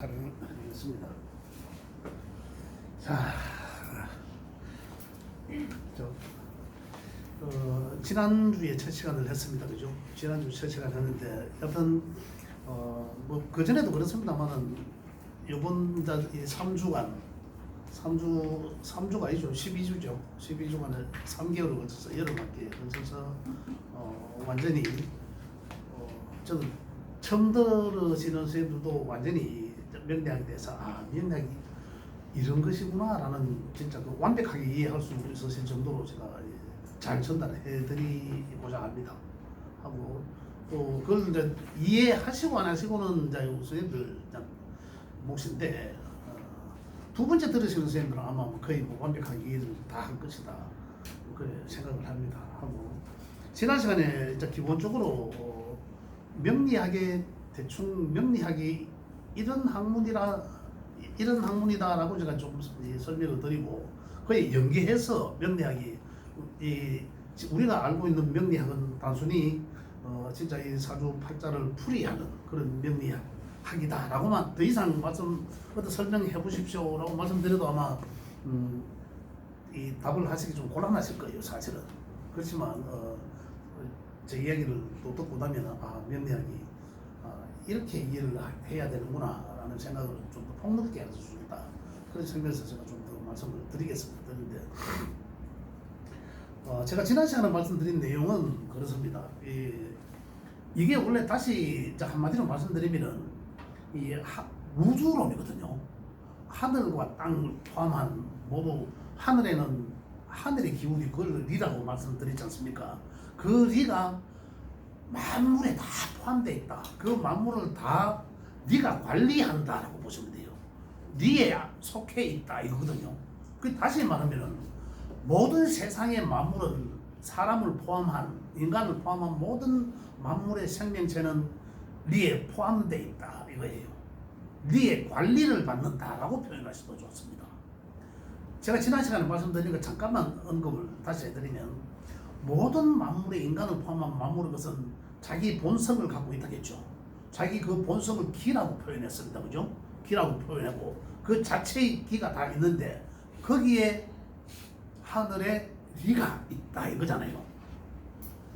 하겠습니다. 자, 지난주에 첫 시간을 했습니다. 그죠? 지난주 첫 시간 했는데, 여튼, 뭐, 그전에도 그렇습니다만은, 요번 3주간, 3주가 아니죠. 12주죠. 12주간을 3개월을 거쳐서, 여름학기에 거쳐서, 완전히, 저는 처음 들으시는 선생님들도 완전히 명리학에 대해서 명리학이 이런 것이구나 라는 진짜 그 완벽하게 이해할 수 있으실 정도로 제가 잘 전달해 드리고자 합니다. 하고 또 그걸 이제 이해하시고 안 하시고는 이제 선생님들 몫인데, 두 번째 들으시는 선생님들은 아마 거의 뭐 완벽하게 이해를 다 할 것이다 그렇게 생각을 합니다. 하고 지난 시간에 이제 기본적으로 명리학의 대충 명리학이 이런 학문이다라고 제가 좀 설명을 드리고, 거의 연계해서 명리학이 우리가 알고 있는 명리학은 단순히 진짜 이 사주팔자를 풀이하는 그런 명리학이다라고만 더 이상 설명해 보십시오라고 말씀드려도 아마 이 답을 하시기 좀 곤란하실 거예요, 사실은. 그렇지만 제 이야기를 또 듣고 나면 명리학이 이렇게 이해를 해야 되는구나 라는 생각을 좀 더 폭넓게 할 수 있다, 그런 측면에서 제가 좀 더 말씀을 드리겠습니다. 그런데 제가 지난 시간에 말씀드린 내용은 그렇습니다. 이게 원래 다시 한마디로 말씀드리면은 이 우주론이거든요. 하늘과 땅을 포함한 모두, 하늘에는 하늘의 기운이 그걸 리라고 말씀드렸지 않습니까? 그 리가 만물에 다 포함되어 있다. 그 만물을 다 네가 관리한다라고 보시면 돼요. 네에 속해 있다 이거거든요. 그 다시 말하면은 모든 세상의 만물은 사람을 포함한, 인간을 포함한 모든 만물의 생명체는 네에 포함되어 있다 이거예요. 네의 관리를 받는다라고 표현하셔도 좋습니다. 제가 지난 시간에 말씀드린 거 잠깐만 언급을 다시 해드리면, 모든 만물의, 인간을 포함한 만물의 것은 자기 본성을 갖고 있다겠죠. 자기 그 본성을 기라고 표현했습니다. 그죠? 기라고 표현하고 그 자체의 기가 다 있는데 거기에 하늘에 리가 있다 이거잖아요.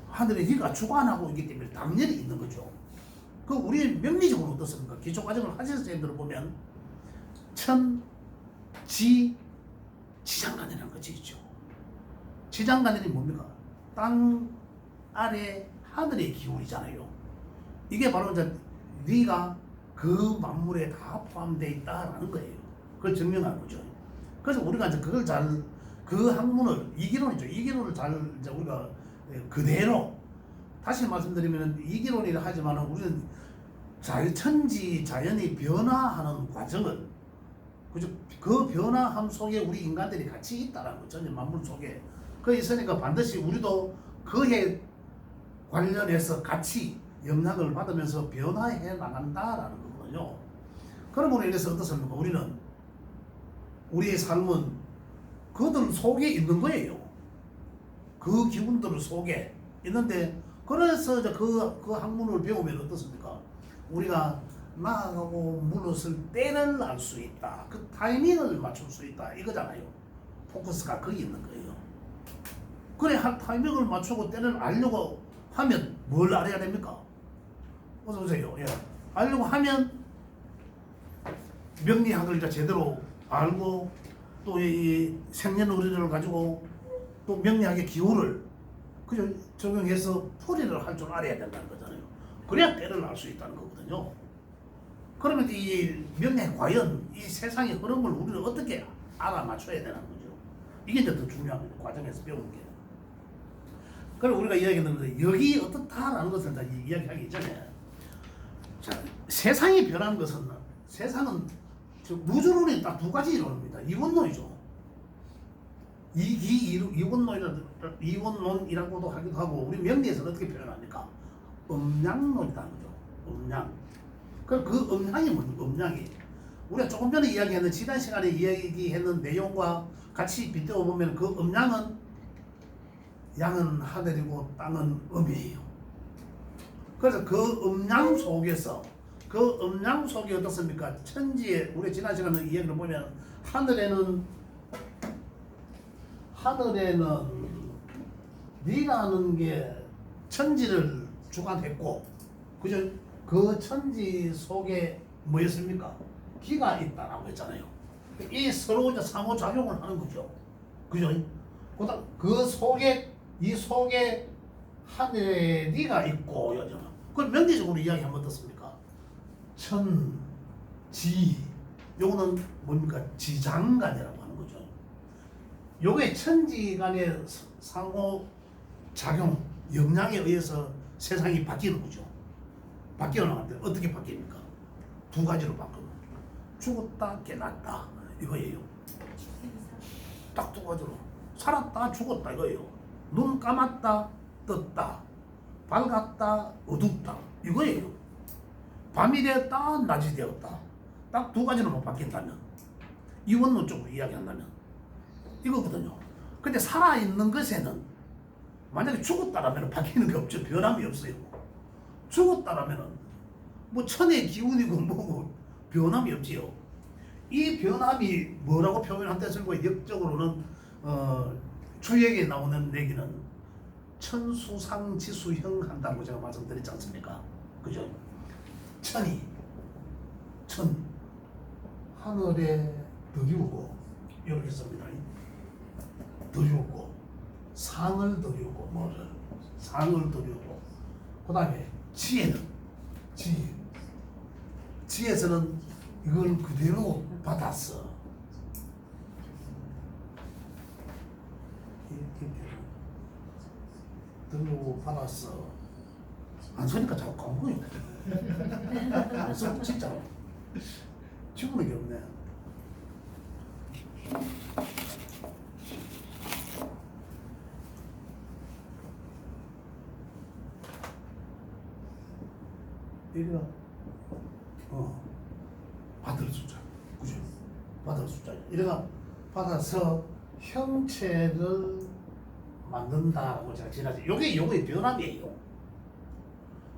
하늘에 리가 주관하고 있기 때문에 당연히 있는 거죠. 그 우리 명리적으로 어떻습니까? 기초 과정을 하시는 선생님들을 보면 지장간이라는 것이 있죠. 지장간이 뭡니까? 땅 아래 하늘의 기운이잖아요. 이게 바로 이제 네가 그 만물에 다 포함되어 있다라는 거예요. 그걸 증명하는 거죠. 그래서 우리가 이제 그걸 그 학문을, 이기론이죠. 이기론을 이제 우리가 그대로, 다시 말씀드리면 이기론이라 하지만 우리는 천지 자연이 변화하는 과정을, 그죠? 그 변화함 속에 우리 인간들이 같이 있다라는 거죠. 만물 속에 그 있으니까 반드시 우리도 그에 관련해서 같이 영향을 받으면서 변화해 나간다라는 거거든요. 그러므로 인해서 어떻습니까? 우리는, 우리의 삶은 그들 속에 있는 거예요. 그 기분들 속에 있는데, 그래서 이제 그 학문을 배우면 어떻습니까? 우리가 나아가고 물러설 때를 알 수 있다. 그 타이밍을 맞출 수 있다 이거잖아요. 포커스가 거기 있는 거예요. 그래, 타이밍을 맞추고 때를 알려고 하면 뭘 알아야 됩니까? 어서 오세요. 예. 알려고 하면 명리학을 이제 제대로 알고, 또 이 생년월일을 가지고 또 명리학의 기호를 그죠? 적용해서 풀이를 할 줄 알아야 된다는 거잖아요. 그래야 때를 알 수 있다는 거거든요. 그러면 이 명리학이 과연 이 세상의 흐름을 우리는 어떻게 알아맞혀야 되는 거죠? 이게 이제 더 중요합니다. 과정에서 배우는 게. 그리고 우리가 이야기했는데, 여기 어떻다라는 것을 이야기하기 전에, 자, 세상이 변하는 것은, 세상은 우주론이 딱 두 가지 이론입니다. 이원론이죠. 이원론이라고도 하기도 하고, 우리 명리에서는 어떻게 표현합니까? 음양론이라는 거죠. 음양. 그 음양이 뭡니까? 음양이 우리가 조금 전에 이야기했는, 지난 시간에 이야기했는 내용과 같이 빗대어 보면, 그 음양은, 양은 하늘이고 땅은 음이에요. 그래서 그 음양 속에서 그 음양 속이 어떻습니까? 천지에 우리 지난 시간에 이야기를 보면 하늘에는 니라는 게 천지를 주관했고, 그죠? 그 천지 속에 뭐였습니까? 기가 있다라고 했잖아요. 이 서로 이제 상호작용을 하는 거죠. 그죠? 그다음 이 속에 하늘에 니가 있고, 그걸 명리적으로 이야기하면 어떻습니까? 천, 지, 요거는 뭡니까? 지장간이라고 하는 거죠. 요게 천지간의 상호 작용, 영향에 의해서 세상이 바뀌는 거죠. 바뀌어나가는데 어떻게 바뀝니까? 두 가지로 바뀌어요. 죽었다 깨났다 이거예요. 딱 두 가지로. 살았다 죽었다 이거예요. 눈 감았다 떴다, 밝았다 어둡다 이거예요. 밤이 되었다 낮이 되었다. 딱 두 가지로만 바뀐다면, 이원론적으로 이야기한다면 이거거든요. 근데 살아있는 것에는 만약에 죽었다라면 바뀌는 게 없죠. 변함이 없어요. 죽었다라면 뭐 천의 기운이고 뭐고 변함이 없지요. 이 변함이 뭐라고 표현한다 했습니까? 역적으로는 주역에 나오는 얘기는 천수상지수형 한다고 제가 말씀드렸지 않습니까? 그죠? 천 하늘에 드리우고 이렇게 씁니다. 드리우고 상을 드리우고 뭐를 상을 드리우고, 그 다음에 지에서는 이걸 그대로 받았어. 이렇게 드리우고 받았어. 안 쓰니까 자꾸 까먹어요. 안 써, 진짜로. 지구는 게 없네. 이거 받을 숫자, 그죠? 받을 숫자. 이래가 받아서 형체를 만든다라고 제가 지나치. 요게 변함이에요.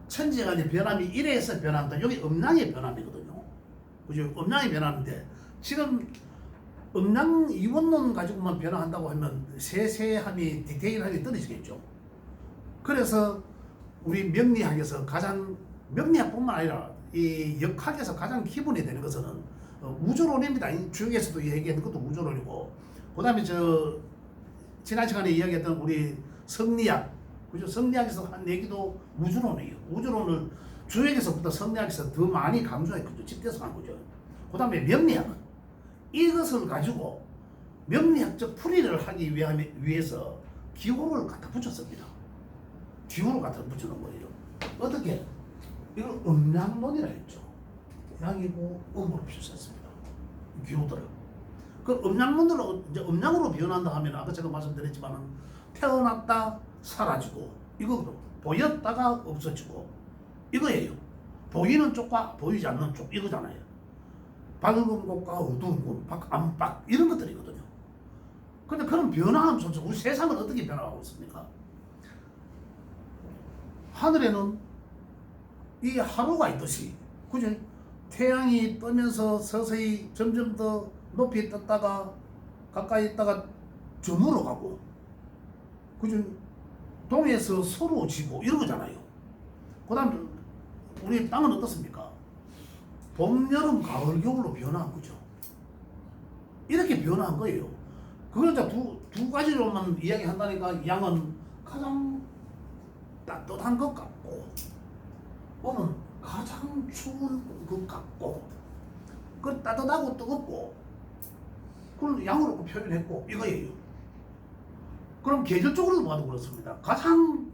천지간의 변함이 1에서 변한다. 여기 음양의 변함이거든요. 그죠? 음양이 변하는데 지금 음양 이원론 가지고만 변화한다고 하면 세세함이 디테일하게 떨어지겠죠. 그래서 우리 명리학에서 명리학뿐만 아니라 이 역학에서 가장 기본이 되는 것은 우주론입니다. 주역에서도 얘기했던 것도 우주론이고, 그 다음에 지난 시간에 이야기했던 우리 성리학, 그죠? 성리학에서 한 얘기도 우주론이에요. 우주론을 주역에서부터 성리학에서 더 많이 강조했거든요. 집대서 한 거죠. 그 다음에 명리학은 이것을 가지고 명리학적 풀이를 하기 위해서 기호를 갖다 붙였습니다. 기호를 갖다 붙여놓은 거예요. 어떻게? 이걸 음양론이라 했죠. 양이고 음으로 표시했습니다. 기호들을. 그 음양론으로 이제 음양으로 변한다 하면 아까 제가 말씀드렸지만은 태어났다 사라지고 이거거든. 보였다가 없어지고 이거예요. 보이는 쪽과 보이지 않는 쪽 이거잖아요. 밝은 곳과 어두운 곳, 안팎 이런 것들이거든요. 근데 그런 변화함 속에서 우리 세상은 어떻게 변화하고 있습니까? 하늘에는 이 하루가 있듯이, 그죠? 태양이 뜨면서 서서히 점점 더 높이 떴다가 가까이 있다가 저물어 가고, 그죠? 동에서 서로 지고 이런 거잖아요. 그 다음 우리 땅은 어떻습니까? 봄, 여름, 가을, 겨울로 변화한 거죠. 이렇게 변화한 거예요. 그걸 이제 두 가지로만 이야기한다니까 양은 가장 따뜻한 것 같고, 봄은 가장 추운 것 같고, 그 따뜻하고 뜨겁고, 그걸 양으로 표현했고 이거예요. 그럼 계절적으로도 봐도 그렇습니다. 가장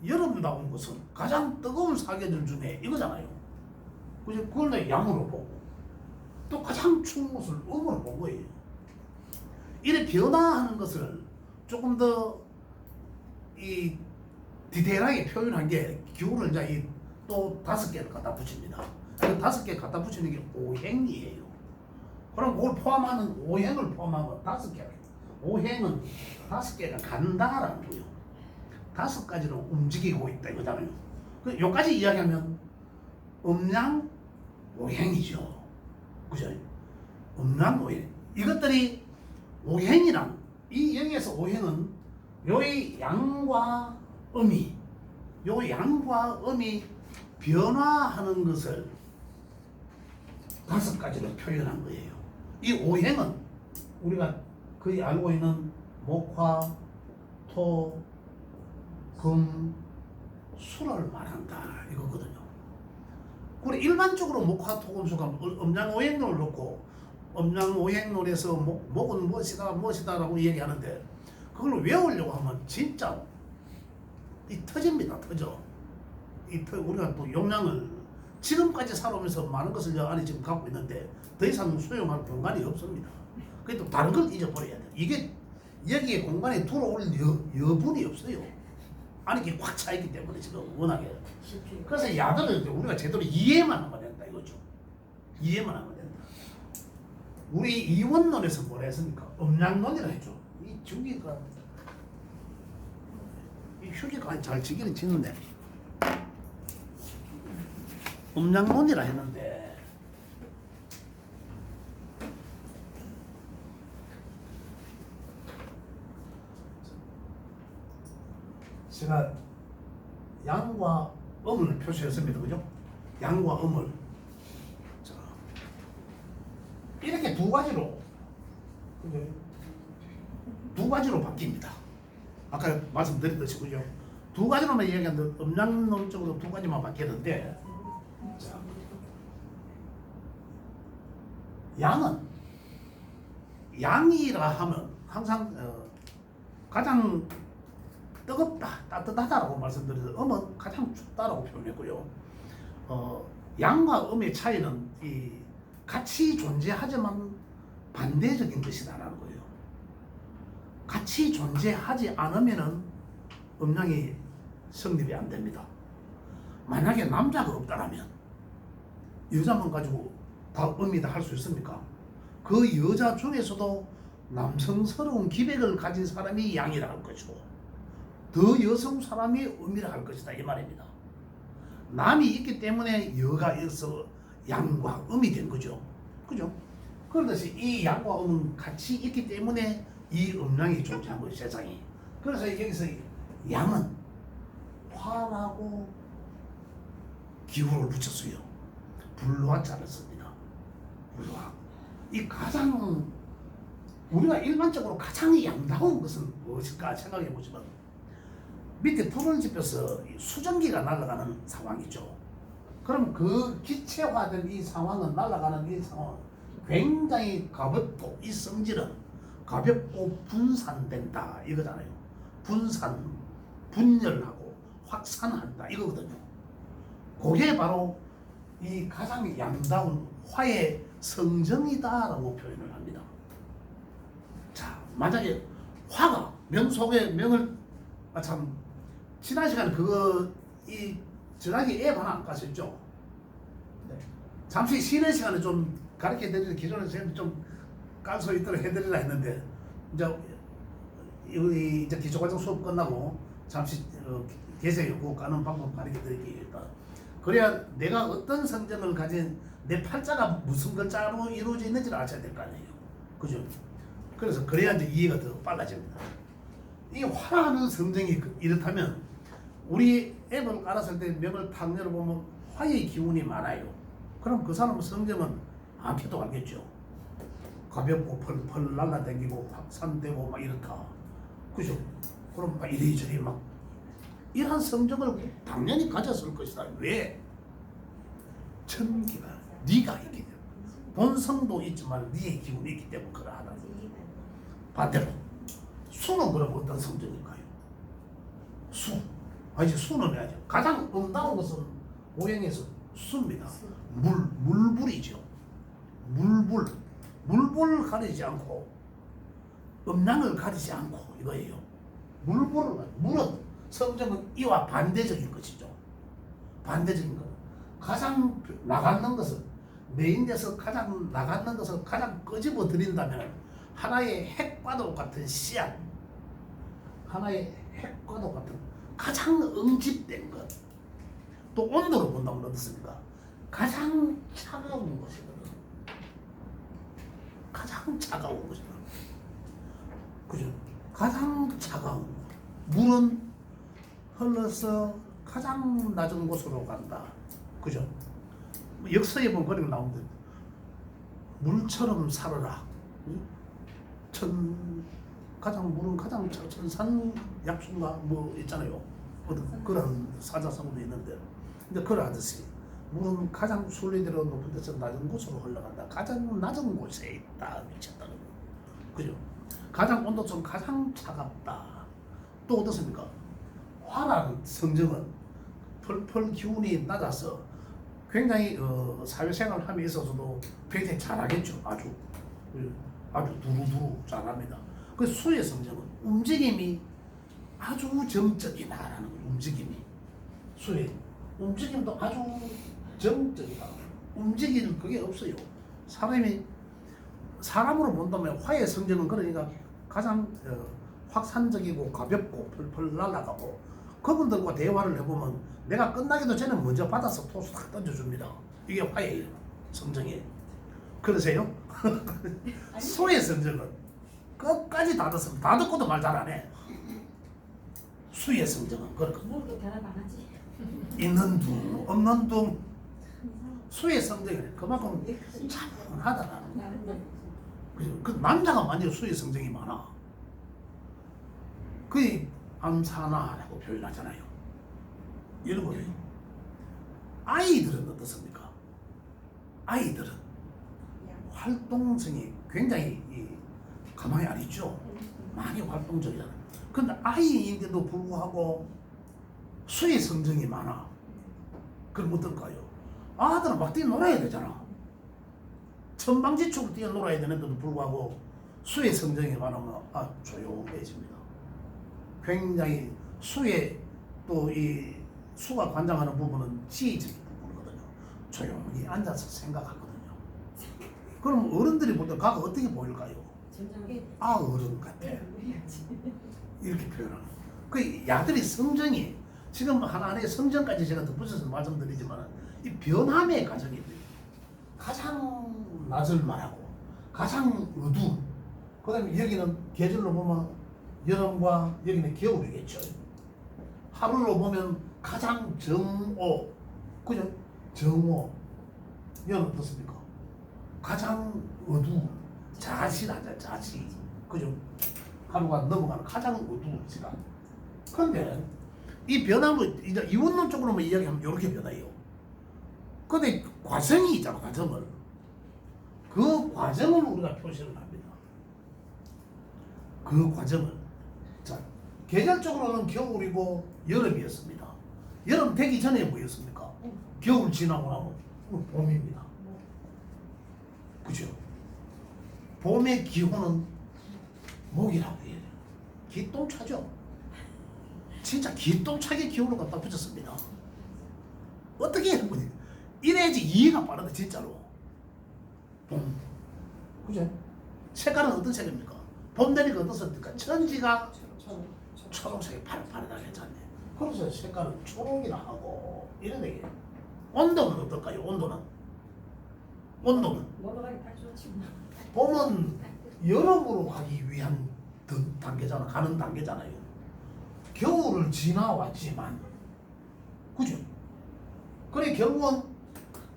여름다운 것은 가장 뜨거운 사계절 중에 이거잖아요. 그죠? 그걸 내 양으로 보고, 또 가장 추운 것을 음으로 본 거예요. 이렇게 변화하는 것을 조금 더 이 디테일하게 표현한 게 기호를 이제 또 5개를 갖다 붙입니다. 그 5개 갖다 붙이는 게 오행이에요. 그럼 그걸 포함하는 오행을 포함하면 5개. 오행은 5개가 간다라는 거예요. 5가지로 움직이고 있다 이거잖아요. 그 여기까지 이야기하면 음양, 오행이죠. 그죠? 음란 오행. 이것들이 오행이란 이 여기에서 오행은 요의 양과 음이 요 양과 음이 변화하는 것을 5가지로 표현한 거예요. 이 오행은 우리가 거의 알고 있는 목화, 토, 금, 수를 말한다 이거거든요. 그리고 일반적으로 목화, 토, 금, 수가 음양오행론을 놓고 음양오행론에서 목은 무엇이다라고 얘기하는데 그걸 외우려고 하면 진짜 이 터집니다. 터져. 우리가 또 용량을 지금까지 살아오면서 많은 것을 저 안에 지금 갖고 있는데 더 이상 소용할 공간이 없습니다. 그래도 다른 걸 잊어버려야 돼. 이게 여기에 공간에 들어올 여분이 없어요. 안에 이게 꽉 차 있기 때문에 지금 워낙에. 그래서 야들을 우리가 제대로 이해만 하면 된다 이거죠. 이해만 하면 된다. 우리 이원론에서 뭐라 했습니까? 음양론이라 했죠. 이 주기가 이 휴지가 잘 지기는 지는데 음양론이라 했는데 제가 양과 음을 표시했습니다. 그죠? 양과 음을 자, 이렇게 두 가지로 바뀝니다. 아까 말씀드렸듯이 그죠? 두 가지로만 얘기하는데 음양론적으로 두 가지만 바뀌었는데 자, 양이라 하면 항상 가장 뜨겁다, 따뜻하다라고 말씀드려서 음은 가장 춥다라고 표현했고요. 양과 음의 차이는 이 같이 존재하지만 반대적인 것이다라는 거예요. 같이 존재하지 않으면은 음양이 성립이 안 됩니다. 만약에 남자가 없다라면 여자만 가지고 다 음이다 할 수 있습니까? 그 여자 중에서도 남성스러운 기백을 가진 사람이 양이라 할 것이고 더 여성 사람이 음이라 할 것이다 이 말입니다. 남이 있기 때문에 여가 있어 양과 음이 된 거죠. 그죠? 그렇듯이 이 양과 음은 같이 있기 때문에 이 음양이 존재한 거예요 세상이. 그래서 여기서 양은 화라고 기호를 붙였어요. 불화자를 씁니다. 불화. 이 가장 우리가 일반적으로 가장 양다운 것은 무엇일까 생각해 보시면 밑에 불을 지펴서 수증기가 날아가는 상황이죠. 그럼 그 기체화된 이 상황은 날아가는 이 상황은 굉장히 가볍고 이 성질은 가볍고 분산된다 이거잖아요. 분산, 분열하고 확산한다 이거거든요. 그게 바로 이 가장 양다운 화의 성정이다라고 표현을 합니다. 자, 만약에 화가 명 속에 명을 참 지난 시간에 그거 이 전화기 앱 하나 안 까셨죠? 네. 잠시 쉬는 시간에 좀 가르쳐 드리는 기존에 제가 좀 깔 수 있도록 해드리려 했는데 이제 기초과정 수업 끝나고 잠시 개세 요구 까는 방법 가르쳐 드릴게요. 일단. 그래야 내가 어떤 성정을 가진 내 팔자가 무슨 글자로 이루어져 있는지를 아셔야 될 거 아니에요. 그죠? 그래서 그래야 이제 이해가 더 빨라집니다. 이 화라는 성정이 이렇다면 우리 앱을 깔았을 때 명을 탁 열어보면 화의 기운이 많아요. 그럼 그 사람 성정은 아무도 알겠죠. 가볍고 펄펄 날라다니고 확산되고 막 이렇다. 그죠? 그럼 막 이리저리 막 이런 성정을 당연히 가졌을 것이다. 왜? 천기가 네가 있기 때문에 본성도 있지만 네의 기운이 있기 때문에 그러하다. 반대로 수는 그럼 어떤 성정일까요? 수. 이제 수는 해야죠. 가장 음다운 것은 오행에서 수입니다. 물불이죠. 물불 가리지 않고 음양을 가리지 않고 이거예요. 물은 성정은 이와 반대적인 것이죠. 반대적인 것. 가장 나가는 것은 메인에서 가장 나가는 것을 가장 끄집어 드린다면 하나의 핵과도 같은 씨앗, 하나의 핵과도 같은 가장 응집된 것. 또 온도로 본다면 어떻습니까? 가장 차가운 것이거든. 가장 차가운 것이거든. 그죠? 가장 차가운 것. 물은 흘러서 가장 낮은 곳으로 간다. 그죠? 역사에 보면 그런 게 나오는데 물처럼 살아라. 가장 물은 가장 천산 약수인가 뭐 있잖아요. 그런 사자성어도 있는데, 근데 그러하듯이 물은 가장 순리대로 높은 데서 낮은 곳으로 흘러간다. 가장 낮은 곳에 있다 미쳤다는 거. 그죠? 가장 온도는 가장 차갑다. 또 어떻습니까? 화라는 성정은 펄펄 기운이 낮아서 굉장히 사회생활 함에 있어서도 굉장히 잘하겠죠. 아주 두루두루 잘합니다. 그 수의 성정은 움직임이 아주 정적이다라는 거예요. 움직임이 수의 움직임도 아주 정적이다. 움직이는 그게 없어요. 사람으로 본다면 화의 성정은 그러니까 가장 확산적이고 가볍고 펄펄 날아가고, 그분들과 대화를 해보면 내가 끝나기도 전에 먼저 받아서 토스 탁 던져줍니다. 이게 화의 성정이에요. 그러세요? 소의 성정은 끝까지 다 듣습니다. 다 듣고도 말 잘 안 해. 수의 성정은 그렇거든요. 대답 안 하지. 있는 둥 없는 둥. 수의 성정이 그만큼 차분하다라는 거예요. 그 남자가 많이 수의 성정이 많아. 그게 암사나라고 표현하잖아요. 이런 거예요. 아이들은 어떻습니까? 아이들은 활동성이 굉장히 가만히 안 있죠. 많이 활동적이잖아요. 근데 아이인데도 불구하고 수의 성정이 많아. 그럼 어떨까요? 아들은 막 뛰어놀아야 되잖아. 천방지축으로 뛰어놀아야 되는데도 불구하고 수의 성정이 많으면 조용해집니다. 굉장히 수의 또 이 수가 관장하는 부분은 지휘적인 부분이거든요. 조용히 앉아서 생각하거든요. 그럼 어른들이 볼 때 각가 어떻게 보일까요? 어른 같아. 이렇게 표현하는. 그 야들이 성정이 지금 하나의 성정까지 제가 덧붙여서 말씀드리지만 이 변함의 과정이 가장 낮을 말하고 가장 어두운. 그다음에 여기는 계절로 보면 여름과 여기는 겨울이겠죠. 하루로 보면 가장 정오, 그죠? 정오. 여름 어떻습니까? 가장 어두운 자실하자, 자실. 그죠? 하루가 넘어가는 가장 어두운 시간. 그런데 이 변함을 이제 이원론적으로만 이야기하면 이렇게 변해요. 근데 과정이 있잖아, 과정을. 그 과정을 우리가 표시를 합니다. 그 과정을. 자, 계절적으로는 겨울이고 여름이었습니다. 여름 되기 전에 뭐였습니까? 겨울 지나고 나면 봄입니다. 그죠? 봄의 기온은 목이라고 해요. 기똥차죠? 진짜 기똥차게 기온을 갖다 붙였습니다. 어떻게 한 거지? 이래야지 이해가 빠르다, 진짜로. 봄. 그죠? 색깔은 어떤 색입니까? 봄 되니까 어떻습니까? 천지가 초록색이 파릇파릇하게 괜찮네. 그래서 색깔은 초록이라 하고, 이런 얘기예요. 온도는 어떨까요? 온도는? 먹어가기 딱 좋지. 봄은 여름으로 가기 위한 단계잖아. 가는 단계잖아요. 겨울을 지나왔지만, 그죠? 그래, 결국은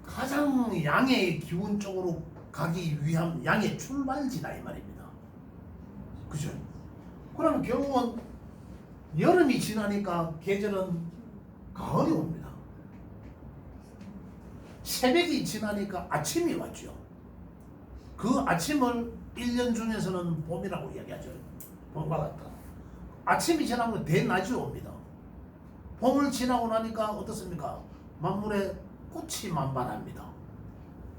가장 양의 기운 쪽으로 가기 위한 양의 출발지다, 이 말입니다. 그죠? 그러면 결국은 여름이 지나니까 계절은 가을이 옵니다. 새벽이 지나니까 아침이 왔죠. 그 아침을 1년 중에서는 봄이라고 이야기하죠. 봄과 같다. 아침이 지나면 대낮이 옵니다. 봄을 지나고 나니까 어떻습니까? 만물에 꽃이 만발합니다.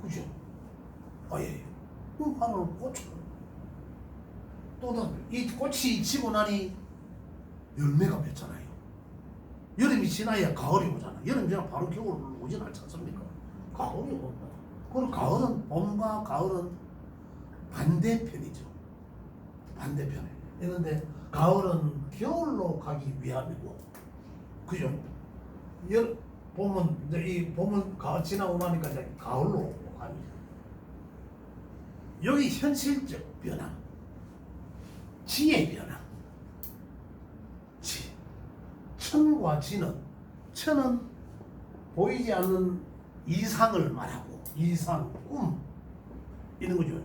그죠? 예. 하늘 꽃을. 또 이 꽃이 지고 나니 열매가 맺잖아요. 여름이 지나야 가을이 오잖아. 여름이 지나 바로 겨울 오진 않지 않습니까? 가을이 온다. 그럼 가을은, 봄과 가을은 반대편이죠. 반대편에. 그런데 가을은 겨울로 가기 위함이고, 그죠? 봄은 이제 이 봄은 가을 지나고 나니까 이제 가을로 갑니다. 여기 현실적 변화, 지의 변화. 지. 천과 지는, 천은 보이지 않는 이상을 말하고, 이상, 꿈 이런 거죠.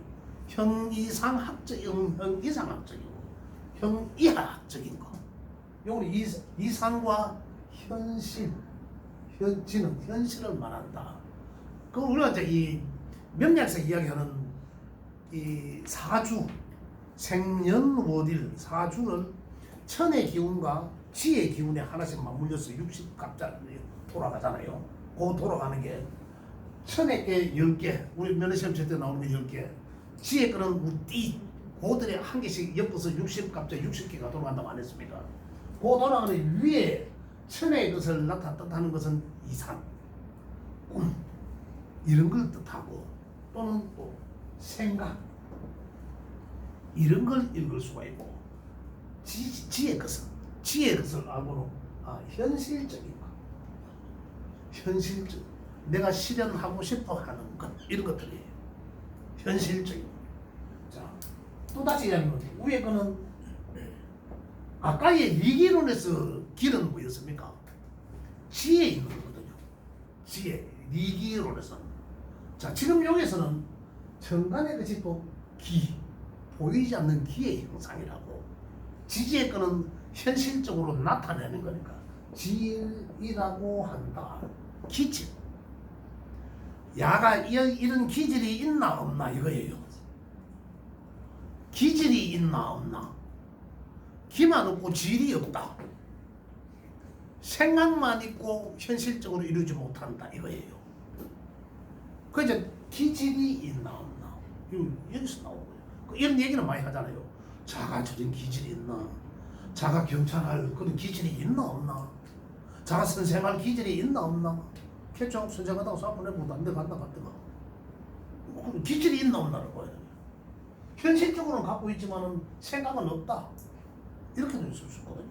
형이상학적이고 형이상학적이고 형이하학적인 거. 요거는 이상과 현실, 지는 현실을 말한다. 그 우리가 이제 이 명리학에서 이야기하는 이 사주, 생년월일 사주는 천의 기운과 지의 기운에 하나씩 맞물려서 60갑자로 돌아가잖아요. 그 돌아가는 게 천의 게 10개, 우리 면허시험 칠 때 나오는 게 10개, 지의 거는 우띠, 그들이 한 개씩 엮어서 60갑자 60개가 돌아간다고 안 했습니까? 그 돌아가는 위에 천의 것을 뜻하는 것은 이상, 꿈 이런 걸 뜻하고, 또는 또 생각 이런 걸 읽을 수가 있고, 지의 것을 알고는 현실적인 거, 현실적, 내가 실현하고 싶어 하는 것, 이런 것들이에요. 현실적인 거. 자, 또다시 이야기하면 위에 거는 아까의 리기론에서 길은 뭐였습니까? 지에 있는 거거든요. 지혜, 리기론에서는. 자, 지금 여기서는 천간의 것이 또 기, 보이지 않는 기의 형상이라고. 지지의 거는 현실적으로 나타내는 거니까 지이라고 한다. 기질. 야가 이런 기질이 있나 없나 이거예요. 기질이 있나 없나. 기만 없고 질이 없다. 생각만 있고 현실적으로 이루지 못한다 이거예요. 그 이제 기질이 있나 없나 여기서 나오는 거예요. 이런 얘기는 많이 하잖아요. 자가 저런 기질이 있나, 자가 경찰할 그런 기질이 있나 없나, 자가 선생할 기질이 있나 없나. 캐쳐 선생하다가 사건 해보고 안 돼 간다 갔다가 기질이 있나 없나를 봐야 돼요. 현실적으로는 갖고 있지만은 생각은 없다. 이렇게도 있을 수 있거든요.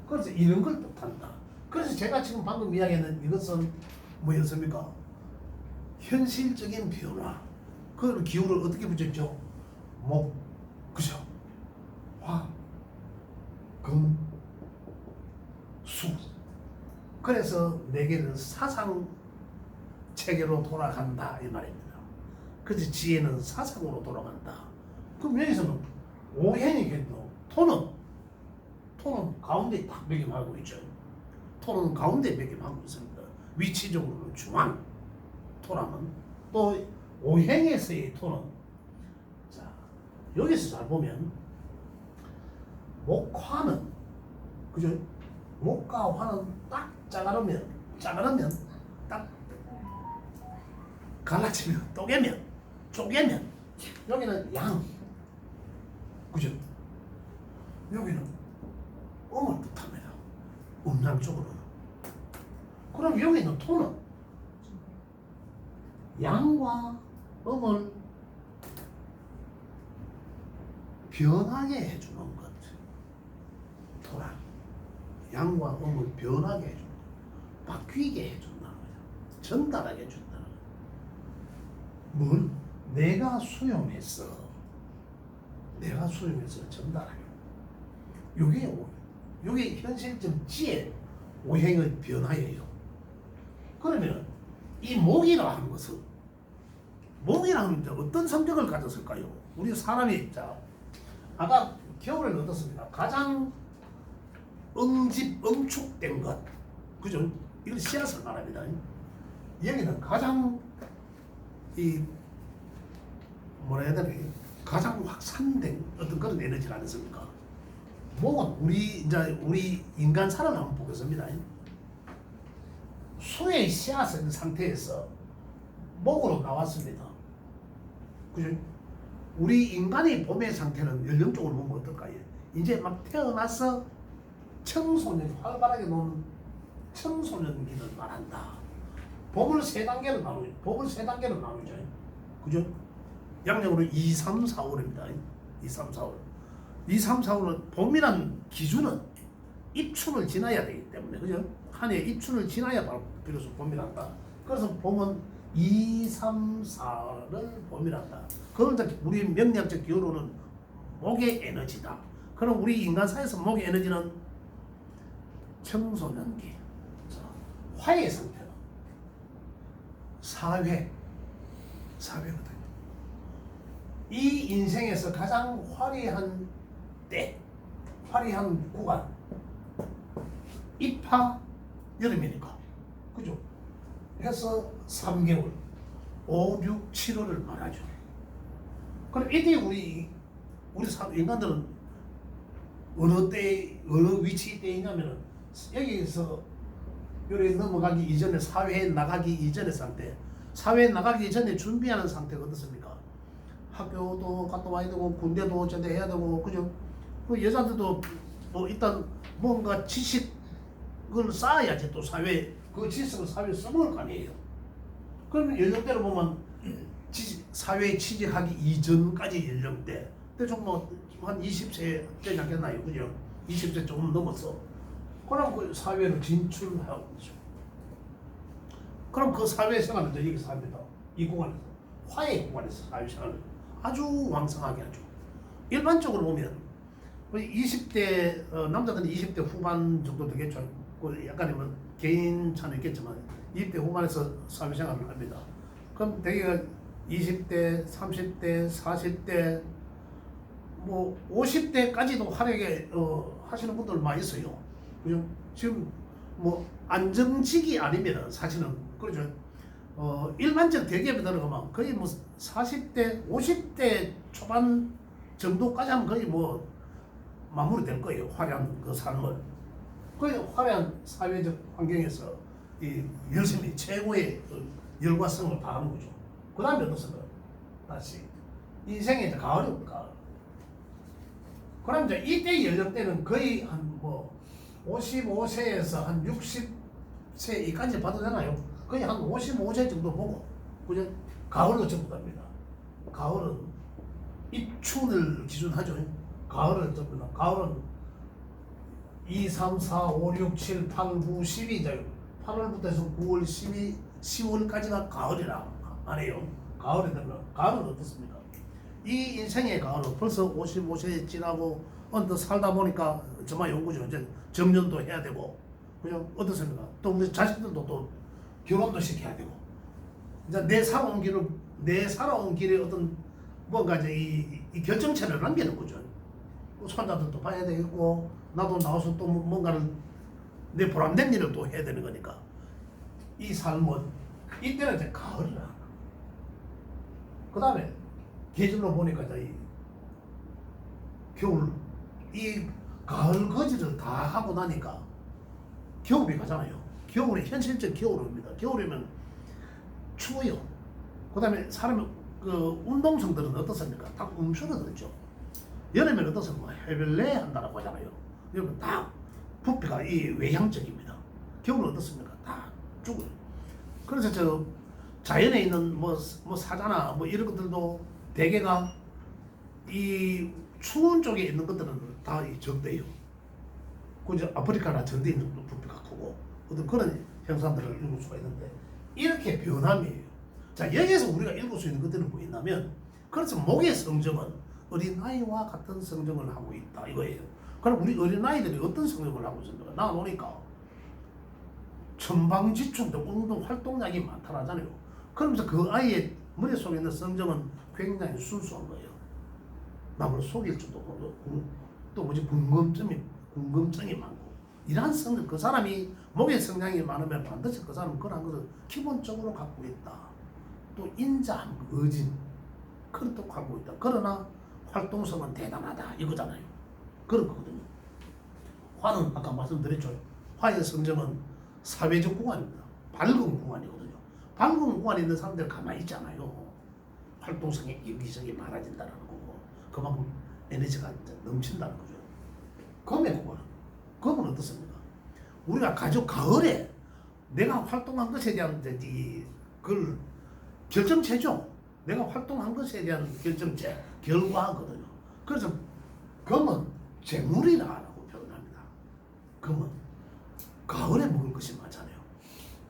그래서 이런 걸 뜻한다. 그래서 제가 지금 방금 이야기했는 이것은 뭐였습니까? 현실적인 변화. 그 기후를 어떻게 붙였죠? 목, 그죠? 화, 금, 수. 그래서 네 개는 사상 체계로 돌아간다 이 말입니다. 그래서 지혜는 사상으로 돌아간다. 그럼 여기서는 오행이겠죠. 토는 가운데 딱 매김하고 있죠. 토는 가운데 매김하고 있습니다. 위치적으로는 중앙. 토라는 또 오행에서의 토는, 자 여기서 잘 보면 목화는, 그죠? 목과 화는 딱 짜가르면 딱 갈라치면 쪼개면 여기는 양, 그죠? 여기는 음을 뜻합니다. 음양 쪽으로는. 그럼 여기 있는 토는 양과 음을 변하게 해주는 것. 토라. 양과 음을 변하게 해주는 것. 바뀌게 해준다는 거죠. 전달하게 해준다는 거죠. 뭘? 내가 수용해서 전달하게. 요게 현실적 지혜 오행의 변화예요. 그러면 이 목이라 하는 것은, 목이라는 게 어떤 성격을 가졌을까요? 우리 사람이, 자 아까 겨울에는 어떻습니까? 가장 응축된 것, 그죠? 이걸 씨앗을 말합니다. 여기는 가장 뭐라 해야 되나, 가장 확산된 어떤 그런 에너지가 아니습니까? 목은 우리 인간 사람을 한번 보겠습니다. 수의 씨앗인 상태에서 목으로 나왔습니다. 그죠? 우리 인간의 봄의 상태는 연령적으로 보면 어떨까요? 이제 막 태어나서 청소년, 활발하게 노는 청소년기를 말한다. 봄을 세 단계로 나누죠. 그죠? 양력으로 2, 3, 4, 5입니다. 2, 3, 4, 5. 2, 3, 4, 5는 봄이란 기준은 입춘을 지나야 되기 때문에, 그죠? 한 해 입춘을 지나야 바로 비로소 봄이란다. 그래서 봄은 2, 3, 4를 봄이란다. 그건 이제 우리 명리학적 기호로는 목의 에너지다. 그럼 우리 인간사에서 목의 에너지는 청소년기, 화의 상태로 사회거든요. 이 인생에서 가장 화려한 때, 화려한 구간, 입하 여름이니까, 그죠? 해서 3개월, 5, 6, 7월을 말하죠. 그럼 이때 우리 인간들은 어느 때, 어느 위치 때이냐면은 여기서 요리 넘어가기 이전에, 사회에 나가기 이전의 상태, 사회에 나가기 전에 준비하는 상태가 어떻습니까? 학교도 갔다 와야 되고 군대도 제대해야 되고, 그죠? 그 여자들도 뭐 일단 뭔가 지식을 쌓아야지 또 사회, 그 지식을 사회에 써먹을 거 아니에요. 그러면 연령대로 보면 사회에 취직하기 이전까지 연령대, 대충 뭐한 20세 되지 않겠나요? 그죠? 20세 조금 넘었어. 그럼 그 사회로 진출하고 있죠. 그럼 그 사회생활은 여기서 합니다. 이 구간에서, 화해 구간에서 사회생활을 아주 왕성하게 하죠. 일반적으로 보면 20대 남자들은 20대 후반 정도 되겠죠. 약간의 뭐 개인 차는 있겠지만 20대 후반에서 사회생활을 합니다. 그럼 대개가 20대, 30대, 40대, 뭐 50대까지도 활약에 하시는 분들 많이 있어요. 그죠? 지금 뭐 안정직이 아니면 사실은 그렇죠. 일반적 대기업에 들어가면 거의 뭐 40대, 50대 초반 정도까지 하면 거의 뭐 마무리될 거예요. 화려한 그 삶을. 그 화려한 사회적 환경에서 이 열심히 최고의 열과성을 다하는 거죠. 그 다음에 어떻습니까? 다시 인생의 가을입니다. 가을. 그럼 이제 이때 연령대는 거의 한 뭐 55세에서 한 60세까지 봐도 되나요? 거의 한 55세 정도 보고, 그죠? 가을로 전부 답니다. 가을은 입춘을 기준하죠. 가을은 전부 다. 가을은 2, 3, 4, 5, 6, 7, 8, 9, 10이죠. 8월부터 해서 9월, 12, 10월까지가 가을이라 안 해요. 가을에 되면, 가을은 어떻습니까? 이 인생의 가을은 벌써 55세 지나고 언뜻 살다 보니까 정말 연구죠. 이제 정년도 해야 되고, 그죠? 어떻습니까? 또 우리 자식들도 또 결혼도 시켜야 되고, 이제 내 살아온 길에 어떤 뭔가 이제 이 결정체를 남기는 거죠. 손자들도 봐야 되겠고, 나도 나와서 또 뭔가를 내 보람된 일을 또 해야 되는 거니까. 이 삶은 이때는 이제 가을이라. 그 다음에 계절로 보니까 이제 이 겨울, 이 가을 거지를 다 하고 나니까 겨울이 가잖아요. 겨울이 현실적 겨울입니다. 겨울이면 추워요. 그 다음에 사람의 그 운동성들은 어떻습니까? 다 움츠러들죠. 여름에는 어떻습니까? 해별내 한다고 하잖아요. 여러분 다 부피가 이 외향적입니다. 겨울은 어떻습니까? 다 죽어요. 그래서 저 자연에 있는 뭐 사자나 뭐 이런 것들도 대개가 이 추운 쪽에 있는 것들은 다 적대요. 그 아프리카나 전대에 있는 부피가 크고 어떤 그런 현상들을 읽을 수가 있는데, 이렇게 변함이에요. 자, 여기에서 우리가 읽을 수 있는 것들은 뭐 있냐면, 그래서 목의 성정은 어린아이와 같은 성정을 하고 있다 이거예요. 그럼 우리 어린아이들이 어떤 성정을 하고 있습니까? 나와보니까 천방지축도 운동 활동량이 많다라잖아요. 그러면서 그 아이의 머릿속에 있는 성정은 굉장히 순수한 거예요. 남을 속일 줄도 모르고, 또 궁금증이 많고, 이러한 성정, 그 사람이 목의 성향이 많으면 반드시 그 사람은 그런 것을 기본적으로 갖고 있다. 또 인자함, 의진, 그런 것도 갖고 있다. 그러나 활동성은 대단하다 이거잖아요. 그렇거든요. 화는 아까 말씀드렸죠. 화의 성정은 사회적 구간입니다. 밝은 구간이거든요. 밝은 구간에 있는 사람들 가만히 있지 않아요. 활동성이 여기저기 많아진다는 거고, 그만큼 에너지가 넘친다는 거죠. 검의 구간은, 검은 어떻습니까? 우리가 가을에 내가 활동한 것에 대한 그걸 결정체죠. 내가 활동한 것에 대한 결정체, 결과거든요. 그래서 검은 재물이라고 표현합니다. 검은 가을에 먹을 것이 많잖아요.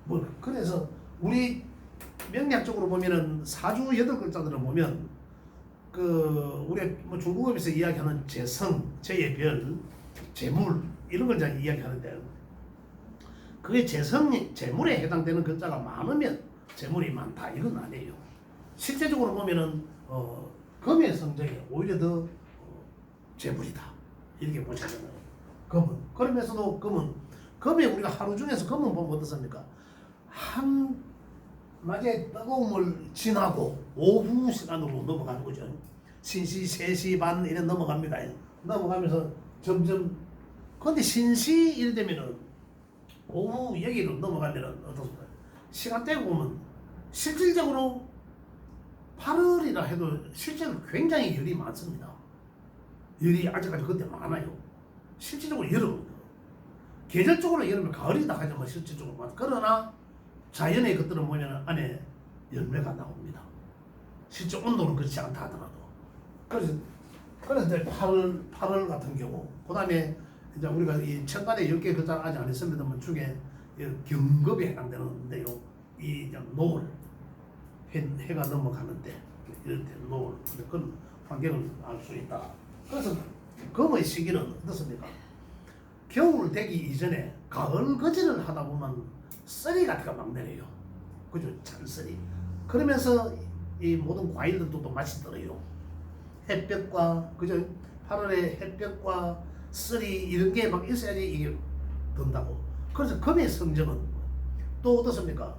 뭐 그래서 우리 명리학적으로 보면은 사주 8글자들을 보면 그 우리 뭐 중국어에서 이야기하는 재성, 재예별, 재물 이런 걸 이제 이야기하는데 그게 재물에 해당되는 글자가 많으면 재물이 많다 이건 아니에요. 실제적으로 보면은 금의 성적이 오히려 더 재물이다 이렇게 보시면 금은 그러면서도 금에 우리가 하루 중에서 금은 보면 어떻습니까? 한 낮에 뜨거움을 지나고 오후 시간으로 넘어가는 거죠. 신시 3시 반 이래 넘어갑니다. 넘어가면서 점점 근데 신시 이래 되면은 오후 여기로 넘어가면은 어떻습니까? 시간대가 보면 실질적으로 8월이라 해도 실제로 굉장히 열이 많습니다. 열이 아직까지 그때 많아요. 실질적으로 여름입니다. 계절적으로 여름은 가을이다 하지만 실질적으로 많아. 그러나 자연의 것들은 뭐냐면 안에 열매가 나옵니다. 실제 온도는 그렇지 않다 하더라도. 그래서 이제 8월 같은 경우, 그 다음에 이제 우리가 이 천간에 10개 글자를 아직 안 했습니다만 중에 경겁에 해당되는데요. 이 노을, 해가 넘어가는데, 이럴 때 노을, 그런 환경을 알 수 있다. 그래서 금의 시기는 어떻습니까? 겨울 되기 이전에 가을 거지를 하다 보면 쓰리 같은 거 막 내려요. 그죠? 찬쓰리. 그러면서 이 모든 과일들도 또 맛이 들어요. 햇볕과, 그죠? 8월에 햇볕과 쓰리 이런 게 막 있어야지 이게 든다고. 그래서 금의 성적은 또 어떻습니까?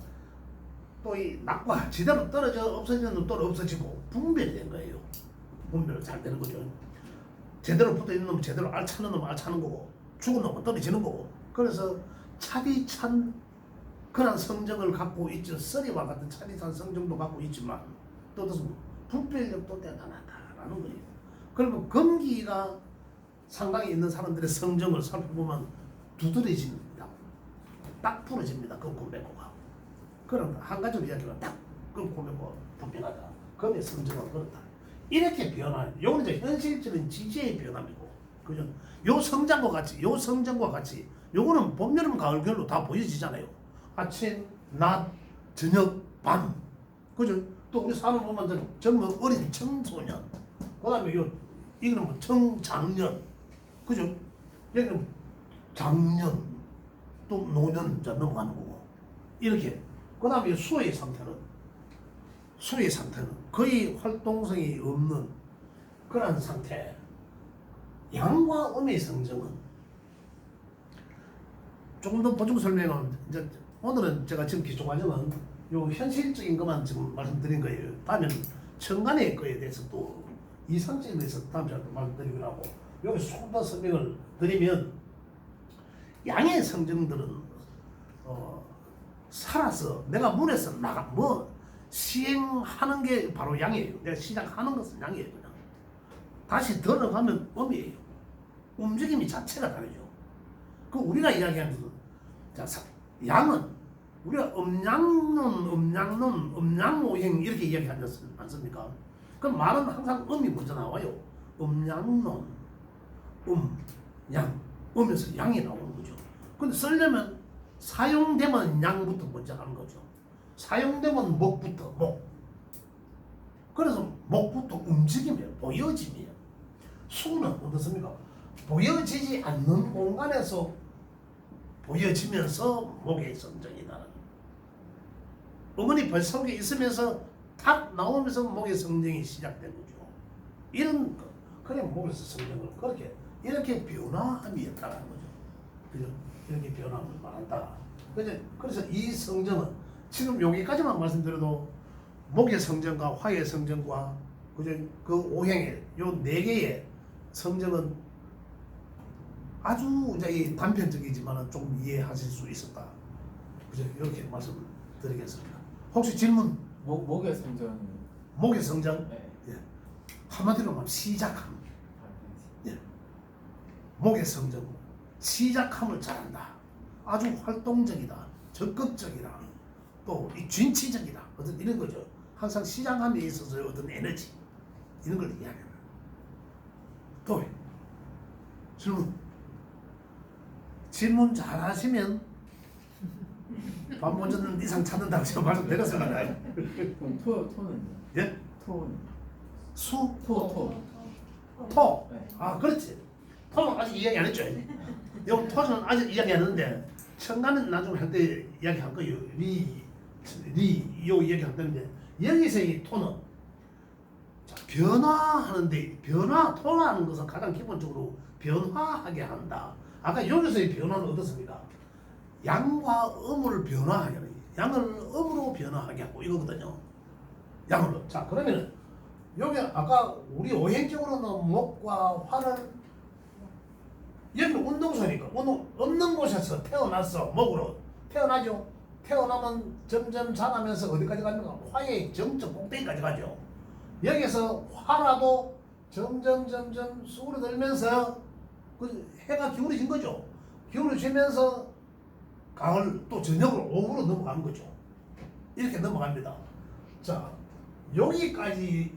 또 이 낙과 지대로 떨어져 없어지는 놈 또 없어지고 분별이 된 거예요. 분별이 잘 되는 거죠. 제대로 붙어 있는 놈은 제대로 알차는 놈은 알차는 거고 죽은 놈은 떨어지는 거고. 그래서 차디찬 그런 성정을 갖고 있죠. 쓰리와 같은 차디찬 성정도 갖고 있지만 또 어떻습니까? 분별력도 대단하다라는 거예요. 그러면 금기가 상당히 있는 사람들의 성정을 살펴보면 두드러집니다. 딱 부러집니다. 금고매고가. 그럼 한 가지로 이야기하면 딱 금고매고 분명하다. 금의 성정은 그렇다. 이렇게 변화해요. 요건 이제 현실적인 지지의 변화이고, 그죠? 요 성장과 같이, 요거는 봄, 여름, 가을, 겨울로 다 보여지잖아요. 아침, 낮, 저녁, 밤, 그죠? 또 우리 사람 보면 젊은 어린 청소년, 그다음에 이거는 뭐 청장년, 그죠? 여기는 장년, 또 노년 이제 넘어가는 거고, 이렇게. 그다음에 수의 상태는 거의 활동성이 없는 그런 상태. 양과 음의 성정은 조금 더 보충 설명은 이제 오늘은 제가 지금 기초 과정은 요 현실적인 것만 지금 말씀드린 거예요. 다음엔 천간의 거에 대해서 또 이상적에 대해서 다음 시간에 말씀드리기로 하고, 여기 조금 더 설명을 드리면 양의 성정들은 살아서 내가 문에서 시행하는 게 바로 양이에요. 내가 시작하는 것은 양이에요. 그냥 다시 들어가면 음이에요. 움직임이 자체가 다르죠. 그 우리가 이야기하는 양은 우리가 음양론, 이렇게 이야기하지 않습니까? 그럼 말은 항상 음이 먼저 나와요. 음양론, 양, 음에서 양이 나오는 거죠. 근데 쓰려면 사용되면 양부터 먼저 하는 거죠. 사용되면 목부터 목. 그래서 목부터 움직임이에요. 보여짐이에요. 수는 어떻습니까? 보여지지 않는 공간에서 보여지면서 목의 성정이 나는. 어머니 뱃속에 있으면서 탁 나오면서 목의 성정이 시작된 거죠. 이런 거. 그래 목에서 성정을 그렇게 이렇게 변화함이 있다는 거죠. 그죠? 이렇게 변함을 말한다. 그래서 이 성정은 지금 여기까지만 말씀드려도 목의 성정과 화의 성정과 그 오행의 요 4개의 성정은 아주 이제 단편적이지만 좀 이해하실 수 있었다. 그죠? 이렇게 말씀드리겠습니다. 혹시 질문? 목의 성전. 목의 성정? 네. 예. 한마디로 말하면 시작함. 예. 목의 성정. 시작함을 잘한다. 아주 활동적이다. 적극적이다. 또 진취적이다. 어떤 이런 거죠. 항상 시작함에 있어서 어떤 에너지 이런 걸 이야기합니다. 또 질문 잘 하시면 밥 못 줬는 이상 찾는다고 제가 말씀드렸습니다. 그럼 토는 예? 토는 수? 토. 토? 네. 아 그렇지. 토는 아직 이야기 안 했죠. 요 토는 아직 이야기 안 했는데 청가는 나중에 할 때 이야기 할 거예요. 요 이야기 할 건데 여기서 이 토는 자, 변화하는데 토라는 것은 가장 기본적으로 변화하게 한다. 아까 여기서의 변화는 어떻습니까? 양과 음을 변화하게 하는 양을 음으로 변화하게 하고 이거거든요. 양으로. 자 그러면 여기 아까 우리 오행적으로는 목과 화를 여기는 운동소니까 운동 없는 곳에서 태어났어. 목으로 태어나죠. 태어나면 점점 자라면서 어디까지 갑니까? 화의 정점 꼭대기까지 가죠. 여기서 화라도 점점 수그러들면서 그 해가 기울어진 거죠. 기울어지면서 가을 또 저녁으로 오후로 넘어가는 거죠. 이렇게 넘어갑니다. 자 여기까지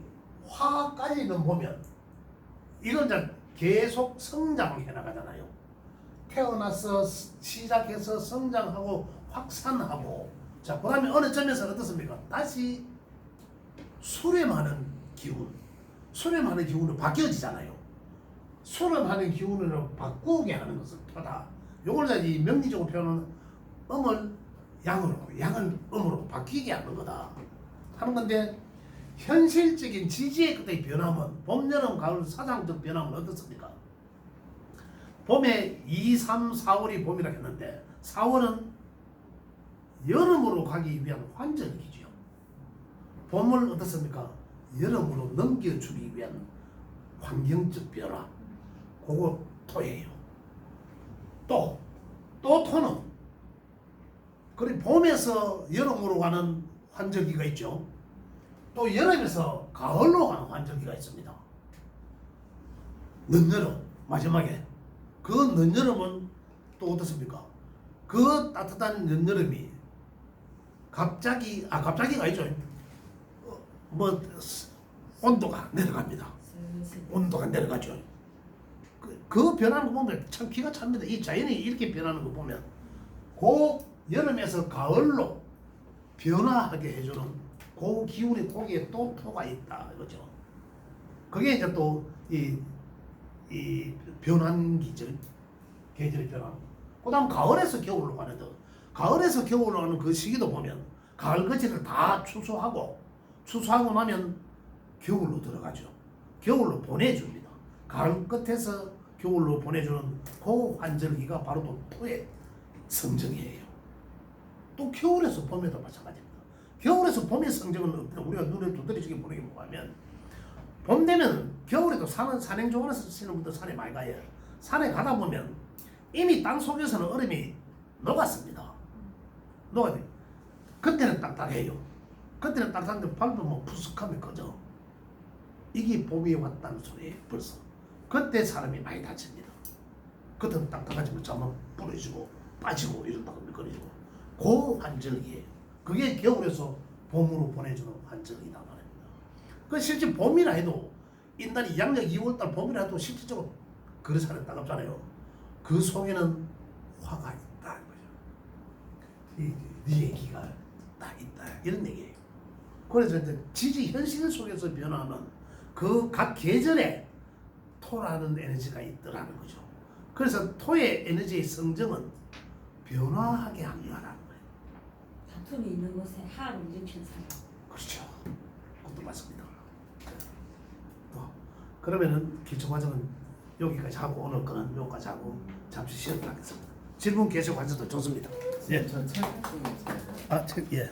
화까지는 보면 이건 이제 계속 성장해 나가잖아요. 태어나서 시작해서 성장하고 확산하고 자 그다음에 어느 점에서 어떻습니까? 다시 수렴하는 기운, 수렴하는 기운으로 바뀌어지잖아요. 수렴하는 기운으로 바꾸게 하는 것은 토다. 요걸 이제 명리적으로 표현하는 음을 양으로, 양을 음으로 바뀌게 하는 거다 하는 건데 현실적인 지지의 그때의 변화는 봄, 여름, 가을 사상적 변화는 어떻습니까? 봄에 2, 3, 4월이 봄이라 했는데 4월은 여름으로 가기 위한 환절기죠. 봄을 어떻습니까? 여름으로 넘겨주기 위한 환경적 변화. 그거 토예요. 또 토는 그리고 봄에서 여름으로 가는 환절기가 있죠. 또 여름에서 가을로 가는 환절기가 있습니다. 늦여름 마지막에 그 늦여름은 또 어떻습니까? 그 따뜻한 늦여름이 갑자기가 아니죠. 뭐 온도가 내려갑니다. 온도가 내려가죠. 그 변하는 거 보면 참 기가 찹니다. 이 자연이 이렇게 변하는 거 보면 그 여름에서 가을로 변화하게 해주는 그 기운이 거기에 또 토가 있다 이거죠. 그게 이제 또 이 변환기죠. 계절의 변화. 그다음 가을에서 겨울로 가는 거. 가을에서 겨울로 가는 그 시기도 보면 가을 거치를 다 추수하고 나면 겨울로 들어가죠. 겨울로 보내줍니다. 가을 끝에서 겨울로 보내주는 그 환절기가 바로 또 토의 성정이에요. 또 겨울에서 봄에도 마찬가지입니다. 겨울에서 봄의 성정은 우리가 눈에 두드러지게 보는 게 뭐냐면 봄 되면 겨울에도 산행종원에서 쓰시는 분들 산에 많이 가요. 산에 가다 보면 이미 땅 속에서는 얼음이 녹았습니다. 녹아요. 그때는 딱딱해요. 그때는 딱딱한데 밟으면 푸석하면 꺼져. 이게 봄이 왔다는 소리예요. 벌써. 그때 사람이 많이 다칩니다. 그때는 딱딱하지만 잠은 부러지고 빠지고 이런다고 미끄러지고 그 환절기예요. 그게 겨울에서 봄으로 보내주는 환절기다 말입니다. 그 실제 봄이라 해도 인간이 양력 2월달 봄이라 해도 실질적으로 그렇잖아요. 따갑잖아요. 그 속에는 화가 있다 이 얘기가 다 있다 이런 얘기예요. 그래서 이제 지지 현실 속에서 변화하는 그 각 계절에 토라는 에너지가 있더라는 거죠. 그래서 토의 에너지의 성정은 변화하게 합니다라는 거예요. 다툼이 있는 곳에 하를 일으키는 사람. 그렇죠. 그것도 맞습니다. 그러면은 기초 과정은 여기까지 하고 오늘 거는 여기까지 하고 잠시 쉬었다 하겠습니다. 질문 계속 하셔도 좋습니다. 예. 저 책. 아, 책 예.